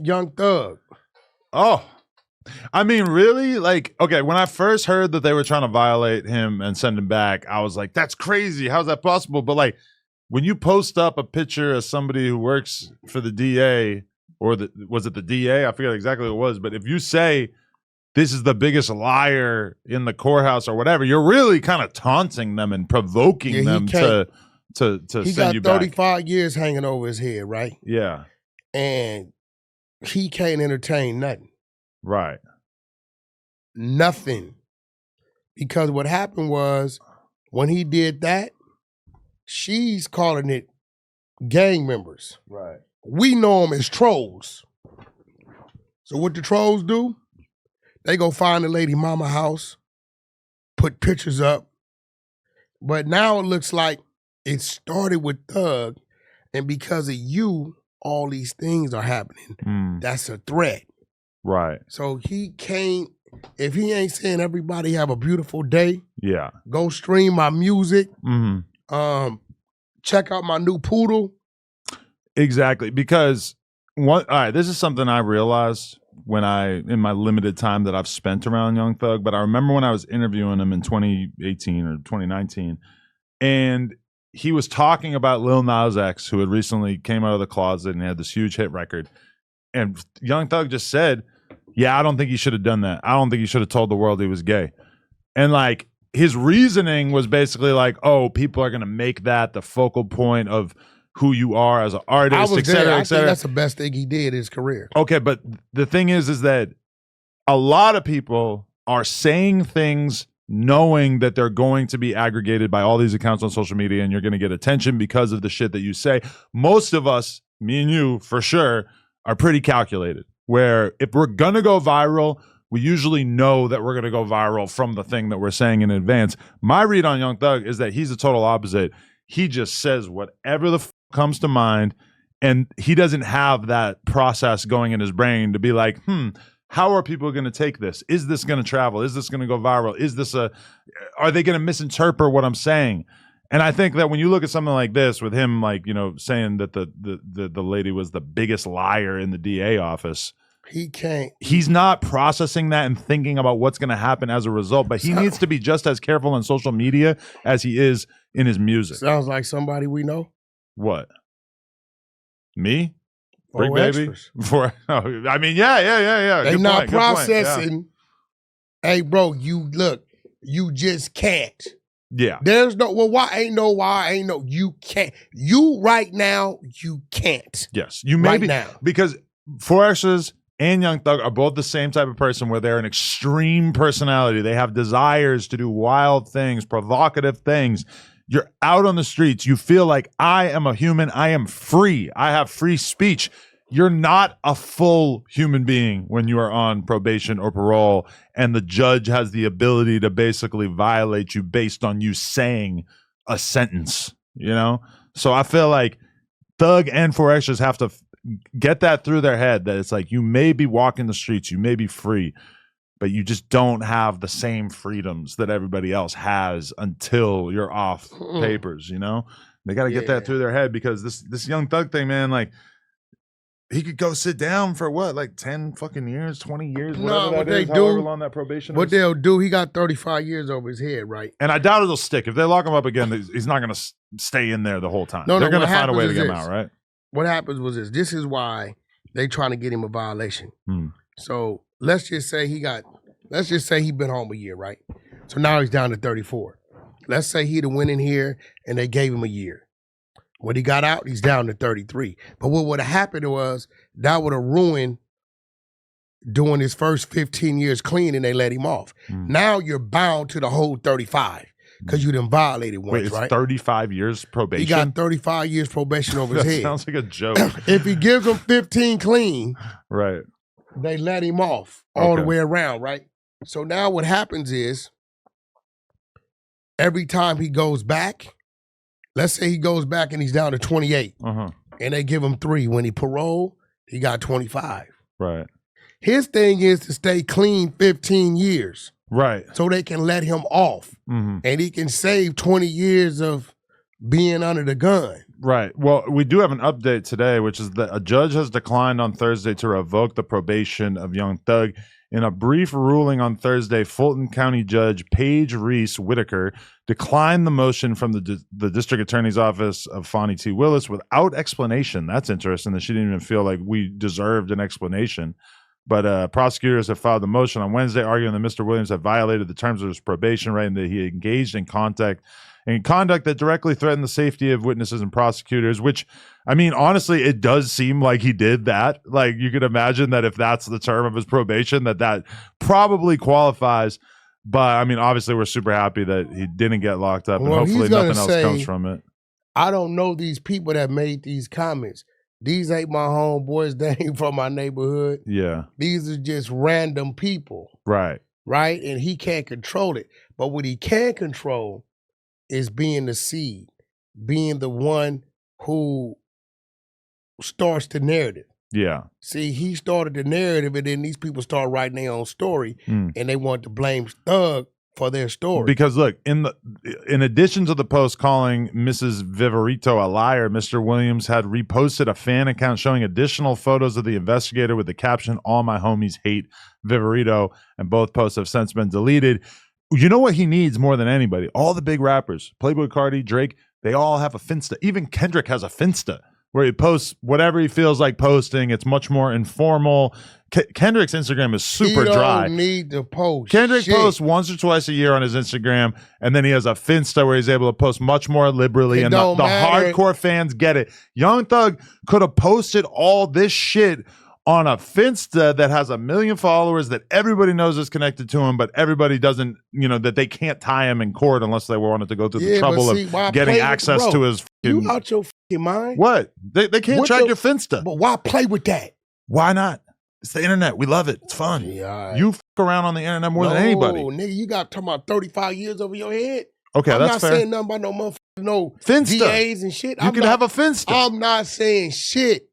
Young Thug. Oh, I mean, really? Like, okay, when I first heard that they were trying to violate him and send him back, I was like, that's crazy. How's that possible? But like, when you post up a picture of somebody who works for the DA, or was it the DA? I forget exactly what it was. But if you say this is the biggest liar in the courthouse or whatever, you're really kind of taunting them and provoking them to he send you got back. 35 years hanging over his head, right? Yeah. And he can't entertain nothing. Right. Nothing. Because what happened was, when he did that, she's calling it gang members. Right. We know them as trolls. So what the trolls do? They go find the lady mama house, put pictures up. But now it looks like it started with Thug, and because of you, all these things are happening. That's a threat. Right. So he can't, if he ain't saying everybody have a beautiful day, yeah, go stream my music, mm-hmm. Check out my new poodle. Exactly. Because all right, this is something I realized in my limited time that I've spent around Young Thug, but I remember when I was interviewing him in 2018 or 2019, and he was talking about Lil Nas X, who had recently came out of the closet and had this huge hit record. And Young Thug just said, yeah, I don't think he should have done that. I don't think he should have told the world he was gay. And like, his reasoning was basically like, oh, people are going to make that the focal point of who you are as an artist, et cetera, et I cetera. think that's the best thing he did in his career. Okay, but the thing is that a lot of people are saying things knowing that they're going to be aggregated by all these accounts on social media and you're going to get attention because of the shit that you say. Most of us, me and you for sure, are pretty calculated, where if we're going to go viral, we usually know that we're going to go viral from the thing that we're saying in advance. My read on Young Thug is that he's the total opposite. He just says whatever the comes to mind, and he doesn't have that process going in his brain to be like, how are people going to take this? Is this going to travel? Is this going to go viral? Are they going to misinterpret what I'm saying? And I think that when you look at something like this with him, like, saying that the lady was the biggest liar in the DA office, he's not processing that and thinking about what's going to happen as a result, but he needs to be just as careful on social media as he is in his music. Sounds like somebody we know. What? Me? Brick Baby? I mean, yeah. They Good not point, processing. Yeah. Hey, bro, you just can't. Yeah. There's no, you can't. You right now, you can't. Yes. You may right be, now. Because 4X's and Young Thug are both the same type of person where they're an extreme personality. They have desires to do wild things, provocative things. You're out on the streets. You feel like, I am a human. I am free. I have free speech. You're not a full human being when you are on probation or parole, and the judge has the ability to basically violate you based on you saying a sentence, So I feel like Thug and 4X's have to get that through their head, that it's like, you may be walking the streets, you may be free, but you just don't have the same freedoms that everybody else has until you're off papers, They got to get that through their head, because this Young Thug thing, man, like, he could go sit down for what, like 10 fucking years, 20 years, whatever that is, however long that probation is. What they'll do, he got 35 years over his head, right? And I doubt it'll stick. If they lock him up again, he's not going to stay in there the whole time. They're going to find a way to get him out, right? What happens was this. This is why they trying to get him a violation. So let's just say he been home a year, right? So now he's down to 34. Let's say he'd have went in here and they gave him a year. When he got out, he's down to 33. But what would have happened was that would have ruined doing his first 15 years clean, and they let him off. Now you're bound to the whole 35 because you done violated once, it's right? 35 years probation? He got 35 years probation over his head. Sounds like a joke. If he gives him 15 clean, right, they let him off all the way around, right? So now what happens is, every time he goes back, let's say he goes back and he's down to 28, and they give him 3. When he parole, he got 25. Right. His thing is to stay clean 15 years. Right. So they can let him off. And he can save 20 years of being under the gun. Right. Well, we do have an update today, which is that a judge has declined on Thursday to revoke the probation of Young Thug. In a brief ruling on Thursday, Fulton County Judge Paige Reese Whitaker declined the motion from the District Attorney's Office of Fonnie T. Willis without explanation. That's interesting that she didn't even feel like we deserved an explanation. But prosecutors have filed the motion on Wednesday, arguing that Mr. Williams had violated the terms of his probation, right, and that he engaged in conduct that directly threatened the safety of witnesses and prosecutors, which, I mean, honestly, it does seem like he did that. Like, you could imagine that if that's the term of his probation, that probably qualifies. But, I mean, obviously, we're super happy that he didn't get locked up, and hopefully nothing else comes from it. I don't know these people that made these comments. These ain't my homeboys. They ain't from my neighborhood. Yeah. These are just random people. Right. Right? And he can't control it. But what he can control is being the seed, being the one who starts the narrative. Yeah. See, he started the narrative, and then these people start writing their own story, and they want to blame Thug for their story. Because look, in addition to the post calling Mrs. Viverito a liar, Mr. Williams had reposted a fan account showing additional photos of the investigator with the caption, "All my homies hate Viverito," and both posts have since been deleted. You know what he needs more than anybody? All the big rappers, Playboi Carti, Drake, they all have a Finsta. Even Kendrick has a Finsta where he posts whatever he feels like posting. It's much more informal. Kendrick's Instagram is super dry. He don't need to post. Kendrick posts once or twice a year on his Instagram, and then he has a Finsta where he's able to post much more liberally, and the hardcore fans get it. Young Thug could have posted all this shit on a Finsta that has 1 million followers that everybody knows is connected to him, but everybody doesn't, that they can't tie him in court unless they wanted to go through the trouble of getting access to his fucking... You out your fucking mind? What? They can't track your Finsta. But why play with that? Why not? It's the internet. We love it. It's fun. Yeah, you fuck around on the internet more than anybody. Nigga, you got talking about 35 years over your head. Okay, I'm that's fair. not saying nothing about no motherfucking Finsta. DAs and shit. You can have a Finsta. I'm not saying shit.